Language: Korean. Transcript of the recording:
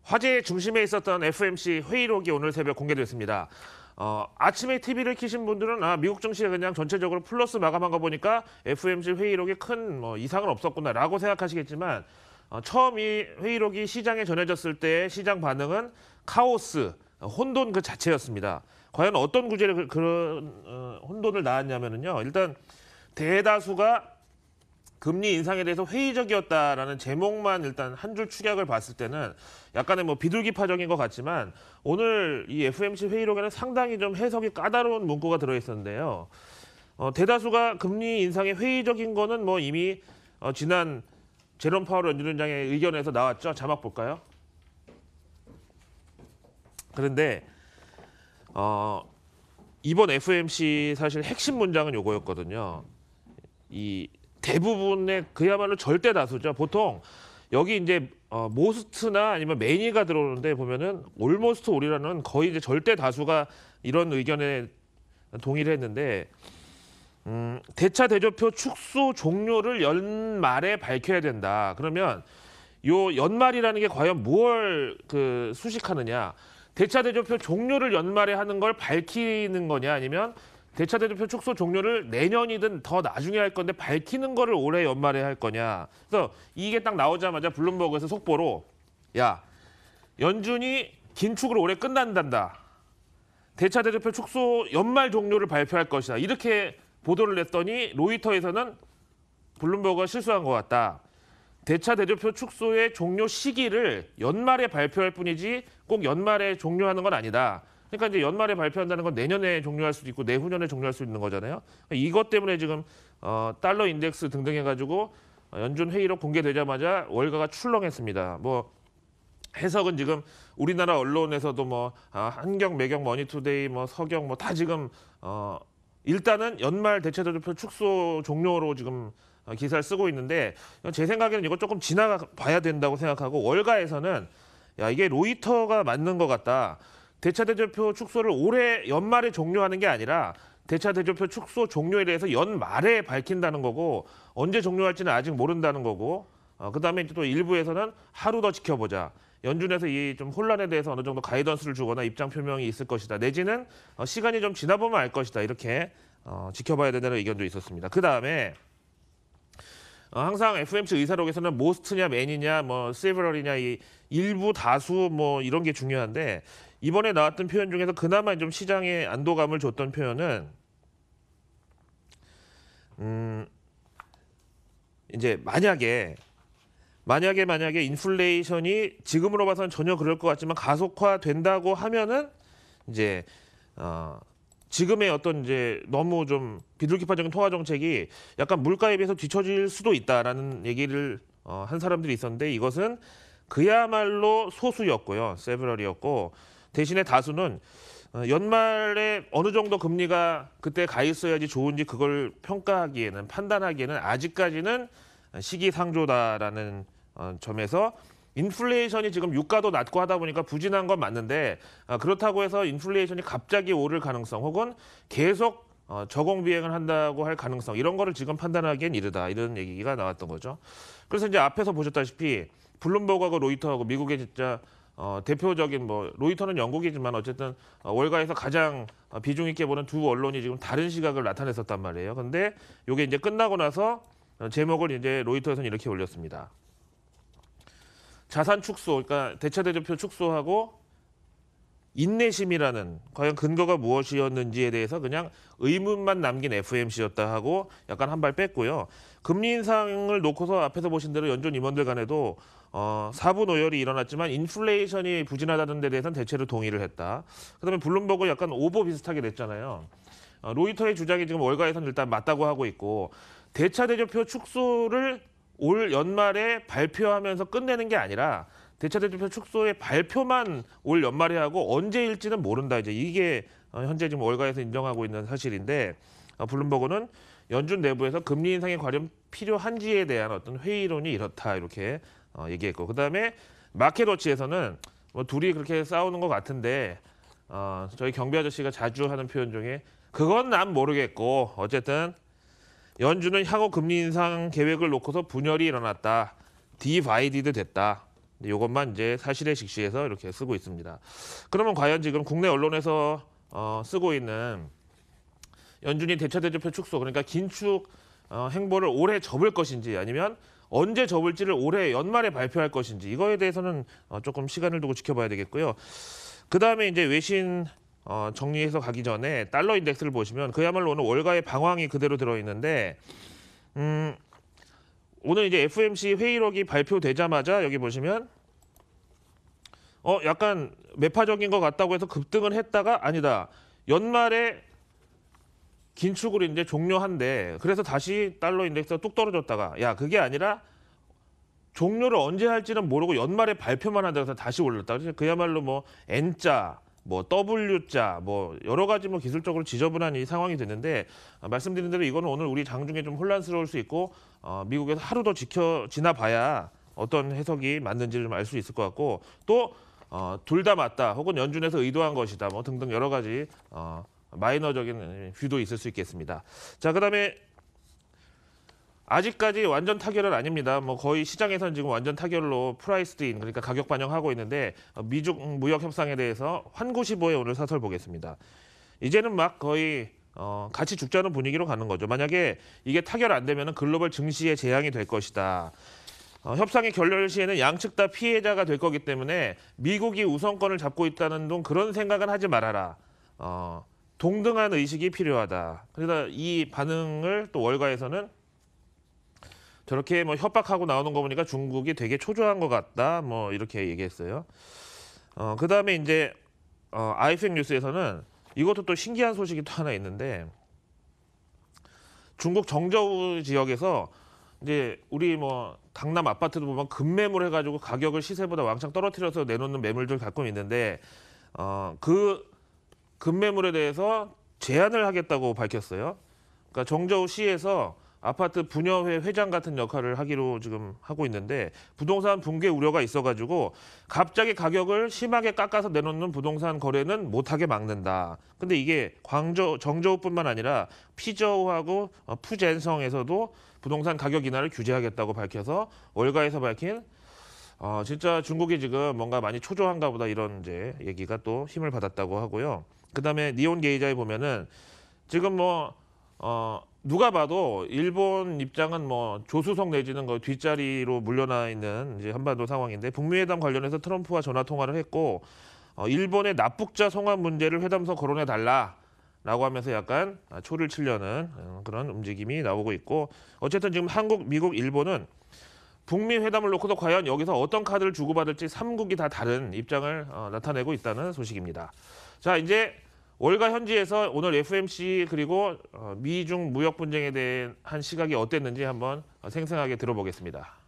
화제의 중심에 있었던 FOMC 회의록이 오늘 새벽 공개됐습니다. 아침에 TV를 켜신 분들은 미국 증시가 그냥 전체적으로 플러스 마감한 거 보니까 FOMC 회의록에 큰 이상은 없었구나라고 생각하시겠지만 처음 이 회의록이 시장에 전해졌을 때 시장 반응은 카오스, 혼돈 그 자체였습니다. 과연 어떤 구제를 그런 혼돈을 낳았냐면요. 일단 대다수가 금리 인상에 대해서 회의적이었다라는 제목만 일단 한 줄 축약을 봤을 때는 약간의 비둘기파적인 것 같지만 오늘 이 FOMC 회의록에는 상당히 좀 해석이 까다로운 문구가 들어있었는데요. 대다수가 금리 인상에 회의적인 거는 이미 지난 제롬 파월 연준위원장의 의견에서 나왔죠. 자막 볼까요? 그런데 이번 FOMC 사실 핵심 문장은 요거였거든요. 이 대부분의 그야말로 절대 다수죠. 보통 여기 이제 모스트나 아니면 매니가 들어오는데 보면은 올모스트 올이라는 거의 이제 절대 다수가 이런 의견에 동의를 했는데 대차 대조표 축소 종료를 연말에 밝혀야 된다. 그러면 요 연말이라는 게 과연 무엇을 수식하느냐? 대차 대조표 종료를 연말에 하는 걸 밝히는 거냐, 아니면 대차 대조표 축소 종료를 내년이든 더 나중에 할 건데 밝히는 거를 올해 연말에 할 거냐. 그래서 이게 딱 나오자마자 블룸버그에서 속보로 야, 연준이 긴축을 올해 끝난단다. 대차 대조표 축소 연말 종료를 발표할 것이다. 이렇게 보도를 냈더니 로이터에서는 블룸버그가 실수한 것 같다. 대차 대조표 축소의 종료 시기를 연말에 발표할 뿐이지 꼭 연말에 종료하는 건 아니다. 그러니까 이제 연말에 발표한다는 건 내년에 종료할 수도 있고 내후년에 종료할 수 있는 거잖아요. 이것 때문에 지금 달러 인덱스 등등 해가지고 연준 회의록 공개되자마자 월가가 출렁했습니다. 해석은 지금 우리나라 언론에서도 한경, 매경, 머니투데이, 서경 다 지금 일단은 연말 대차 대조표 축소 종료로 지금 기사를 쓰고 있는데 제 생각에는 이거 조금 지나가 봐야 된다고 생각하고 월가에서는 야, 이게 로이터가 맞는 것 같다. 대차 대조표 축소를 올해 연말에 종료하는 게 아니라 대차 대조표 축소 종료에 대해서 연말에 밝힌다는 거고 언제 종료할지는 아직 모른다는 거고 그다음에 또 일부에서는 하루 더 지켜보자. 연준에서 이 좀 혼란에 대해서 어느 정도 가이던스를 주거나 입장 표명이 있을 것이다. 내지는 시간이 좀 지나보면 알 것이다. 이렇게 지켜봐야 된다는 의견도 있었습니다. 그다음에 항상 FOMC 의사록에서는 모스트냐 매니냐 세버럴이냐 이 일부 다수 이런 게 중요한데 이번에 나왔던 표현 중에서 그나마 좀 시장에 안도감을 줬던 표현은 이제 만약에 인플레이션이 지금으로 봐서는 전혀 그럴 것 같지만 가속화된다고 하면은 이제 지금의 어떤 이제 너무 좀 비둘기파적인 통화 정책이 약간 물가에 비해서 뒤처질 수도 있다라는 얘기를 한 사람들이 있었는데 이것은 그야말로 소수였고요. 세브럴이었고 대신에 다수는 연말에 어느 정도 금리가 그때 가 있어야지 좋은지 그걸 평가하기에는 판단하기에는 아직까지는 시기상조다라는 점에서 인플레이션이 지금 유가도 낮고 하다 보니까 부진한 건 맞는데 그렇다고 해서 인플레이션이 갑자기 오를 가능성 혹은 계속 저공 비행을 한다고 할 가능성 이런 거를 지금 판단하기엔 이르다 이런 얘기가 나왔던 거죠. 그래서 이제 앞에서 보셨다시피 블룸버그하고 로이터하고 미국의 진짜 대표적인 로이터는 영국이지만 어쨌든 월가에서 가장 비중 있게 보는 두 언론이 지금 다른 시각을 나타냈었단 말이에요. 근데 이게 이제 끝나고 나서 제목을 이제 로이터에서는 이렇게 올렸습니다. 자산 축소, 그러니까 대차 대조표 축소하고 인내심이라는 과연 근거가 무엇이었는지에 대해서 그냥 의문만 남긴 FOMC였다 하고 약간 한 발 뺐고요. 금리 인상을 놓고서 앞에서 보신 대로 연준 임원들 간에도 사부 노열이 일어났지만 인플레이션이 부진하다는 데 대해서는 대체로 동의를 했다. 그다음에 블룸버그 약간 오버 비슷하게 냈잖아요. 로이터의 주장이 지금 월가에서는 일단 맞다고 하고 있고 대차 대조표 축소를 올 연말에 발표하면서 끝내는 게 아니라 대차 대조표 축소의 발표만 올 연말에 하고 언제일지는 모른다. 이제 이게 현재 지금 월가에서 인정하고 있는 사실인데 블룸버그는 연준 내부에서 금리 인상이 과연 필요한지에 대한 어떤 회의론이 이렇다 이렇게 얘기했고 그다음에 마켓워치에서는 둘이 그렇게 싸우는 것 같은데 저희 경비 아저씨가 자주 하는 표현 중에 그건 난 모르겠고 어쨌든 연준은 향후 금리 인상 계획을 놓고서 분열이 일어났다. 디바이디드 됐다. 이것만 이제 사실에 직시해서 이렇게 쓰고 있습니다. 그러면 과연 지금 국내 언론에서 쓰고 있는 연준이 대차대조표 축소, 그러니까 긴축 행보를 올해 접을 것인지 아니면 언제 접을지를 올해 연말에 발표할 것인지 이거에 대해서는 조금 시간을 두고 지켜봐야 되겠고요. 그 다음에 이제 외신 정리해서 가기 전에 달러 인덱스를 보시면 그야말로 오늘 월가의 방황이 그대로 들어있는데 오늘 이제 FOMC 회의록이 발표되자마자 여기 보시면 약간 매파적인 것 같다고 해서 급등은 했다가 아니다. 연말에 긴축을 이제 종료한대. 그래서 다시 달러 인덱스가 뚝 떨어졌다가 야 그게 아니라 종료를 언제 할지는 모르고 연말에 발표만 한다고 해서 다시 올랐다. 그래서 그야말로 뭐 N자, 뭐 W자, 뭐 여러 가지 뭐 기술적으로 지저분한 이 상황이 됐는데 말씀드린 대로 이거는 오늘 우리 장중에 좀 혼란스러울 수 있고 미국에서 하루 더 지나봐야 어떤 해석이 맞는지를 좀 알 수 있을 것 같고 또 둘 다 맞다 혹은 연준에서 의도한 것이다 뭐 등등 여러 가지 마이너적인 뷰도 있을 수 있겠습니다. 자, 그다음에 아직까지 완전 타결은 아닙니다. 뭐 거의 시장에서는 지금 완전 타결로 프라이스드인 그러니까 가격 반영하고 있는데 미중 무역 협상에 대해서 환구시보에 오늘 사설 보겠습니다. 이제는 막 거의 같이 죽자는 분위기로 가는 거죠. 만약에 이게 타결 안 되면 글로벌 증시에 재앙이 될 것이다. 협상의 결렬 시에는 양측 다 피해자가 될 거기 때문에 미국이 우선권을 잡고 있다는 둥 그런 생각은 하지 말아라. 동등한 의식이 필요하다. 그러다 이 반응을 또 월가에서는 저렇게 뭐 협박하고 나오는 거 보니까 중국이 되게 초조한 것 같다. 뭐 이렇게 얘기했어요. 그 다음에 이제 IFX 뉴스에서는 이것도 또 신기한 소식이 또 하나 있는데 중국 정저우 지역에서 이제 우리 뭐 강남 아파트도 보면 급매물 해가지고 가격을 시세보다 왕창 떨어뜨려서 내놓는 매물들 가끔 있는데 그 급매물에 대해서 제한을 하겠다고 밝혔어요. 그러니까 정저우시에서 아파트 분여회 회장 같은 역할을 하기로 지금 하고 있는데 부동산 붕괴 우려가 있어가지고 갑자기 가격을 심하게 깎아서 내놓는 부동산 거래는 못하게 막는다. 근데 이게 정저우뿐만 아니라 피저우하고 푸젠성에서도 부동산 가격 인하를 규제하겠다고 밝혀서 월가에서 밝힌 진짜 중국이 지금 뭔가 많이 초조한가 보다 이런 이제 얘기가 또 힘을 받았다고 하고요. 그다음에 니온 게이자에 보면은 지금 뭐 누가 봐도 일본 입장은 뭐 조수석 내지는 거 뒷자리로 물려나 있는 이제 한반도 상황인데 북미회담 관련해서 트럼프와 전화 통화를 했고 일본의 납북자 송환 문제를 회담서 거론해 달라라고 하면서 약간 초를 치려는 그런 움직임이 나오고 있고 어쨌든 지금 한국, 미국, 일본은 북미 회담을 놓고도 과연 여기서 어떤 카드를 주고받을지 3국이 다 다른 입장을 나타내고 있다는 소식입니다. 자, 이제 월가 현지에서 오늘 FOMC 그리고 미중 무역 분쟁에 대한 시각이 어땠는지 한번 생생하게 들어보겠습니다.